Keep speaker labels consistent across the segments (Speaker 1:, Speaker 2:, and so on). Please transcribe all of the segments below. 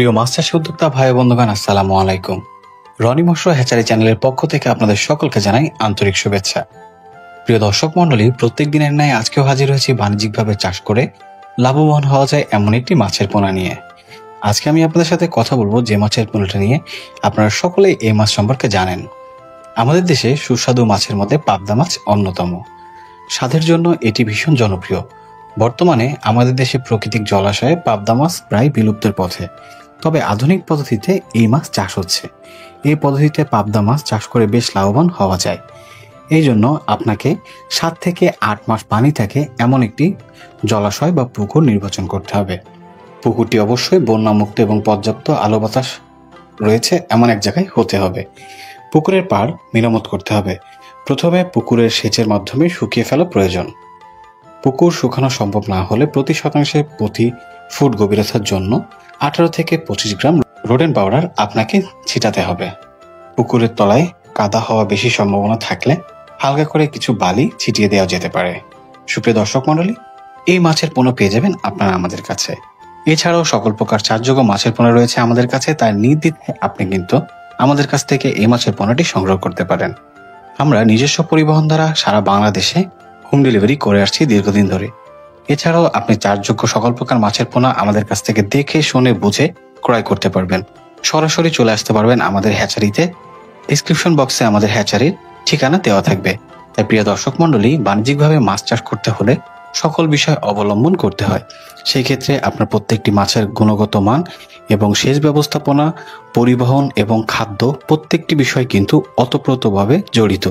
Speaker 1: প্রিয় মাছ চাষী উদ্যোক্তা ভাই বন্ধুগণ, আসসালামু আলাইকুম। রনি মৎস্য হ্যাচারি চ্যানেলের পক্ষ থেকে আপনাদের সকলকে জানাই আন্তরিক শুভেচ্ছা। প্রিয় দর্শক মণ্ডলী, প্রত্যেক দিনের ন্যায় আজকেও হাজির হয়েছি বাণিজ্যিকভাবে চাষ করে লাভবান হওয়া যায় এমন একটি মাছের পোনা নিয়ে। আজকে আমি আপনাদের সাথে কথা বলবো যে মাছের পোনাটা নিয়ে আপনারা সকলেই এই মাছ সম্পর্কে জানেন। আমাদের দেশে সুস্বাদু মাছের মধ্যে পাবদা মাছ অন্যতম। স্বাদের জন্য এটি ভীষণ জনপ্রিয়। বর্তমানে আমাদের দেশে প্রাকৃতিক জলাশয়ে পাবদা মাছ প্রায় বিলুপ্তের পথে, তবে আধুনিক পদ্ধতিতে এই মাছ চাষ হচ্ছে। এই পদ্ধতিতে পাবদা মাছ চাষ করে বেশ লাভবান হওয়া যায়। এই জন্য আপনাকে 7 থেকে 8 মাস পানি থাকে এমন একটি জলাশয় বা পুকুর নির্বাচন করতে হবে। পুকুরটি অবশ্যই বন্যামুক্ত এবং পর্যাপ্ত আলো বাতাস রয়েছে এমন এক জায়গায় হতে হবে। পুকুরের পাড় মেরামত করতে হবে। প্রথমে পুকুরের সেচের মাধ্যমে শুকিয়ে ফেলা প্রয়োজন। পুকুর শুকানো সম্ভব না হলে প্রতি শতাংশে প্রতি ফুট গভীরতার জন্য 18 থেকে 25 গ্রাম রোডেন পাউডার আপনাকে ছিটাতে হবে। পুকুরের তলায় কাদা হওয়া বেশি সম্ভাবনা থাকলে হালকা করে কিছু বালি ছিটিয়ে দেওয়া যেতে পারে। সুপ্রিয় দর্শক মণ্ডলী, এই মাছের পোনা পেয়ে যাবেন আপনারা আমাদের কাছে। এছাড়াও সকল প্রকার চাষযোগ্য মাছের পোনা রয়েছে আমাদের কাছে, তাই নির্দ্বিধায় আপনি কিন্তু আমাদের কাছ থেকে এই মাছের পোনাটি সংগ্রহ করতে পারেন। আমরা নিজস্ব পরিবহন দ্বারা সারা বাংলাদেশে হোম ডেলিভারি করে আসছি দীর্ঘদিন ধরে। এছাড়াও আপনি চাষযোগ্য সকল প্রকার মাছের পোনা আমাদের কাছ থেকে দেখে শুনে বুঝে ক্রয় করতে পারবেন। সরাসরি চলে আসতে পারবেন আমাদের হ্যাচারিতে। ডেসক্রিপশন বক্সে আমাদের হ্যাচারির ঠিকানা দেওয়া থাকবে। তাই প্রিয় দর্শক মণ্ডলী, বাণিজ্যিকভাবে মাছ চাষ করতে হলে সকল বিষয় অবলম্বন করতে হয়। সেই ক্ষেত্রে আপনার প্রত্যেকটি মাছের গুণগত মান এবং সেচ ব্যবস্থাপনা, পরিবহন এবং খাদ্য প্রত্যেকটি বিষয় কিন্তু ওতপ্রোতভাবে জড়িত।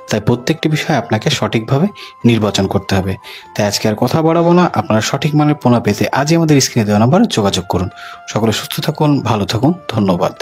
Speaker 1: তাই প্রত্যেকটি বিষয় আপনাকে সঠিকভাবে নির্বাচন করতে হবে। তাই আজকে আর কথা বাড়াবো না, আপনারা সঠিক মানের পোনা পেতে আজই আমাদের স্ক্রিনে দেওয়া নাম্বারে যোগাযোগ করুন। সকলে সুস্থ থাকুন, ভালো থাকুন, ধন্যবাদ।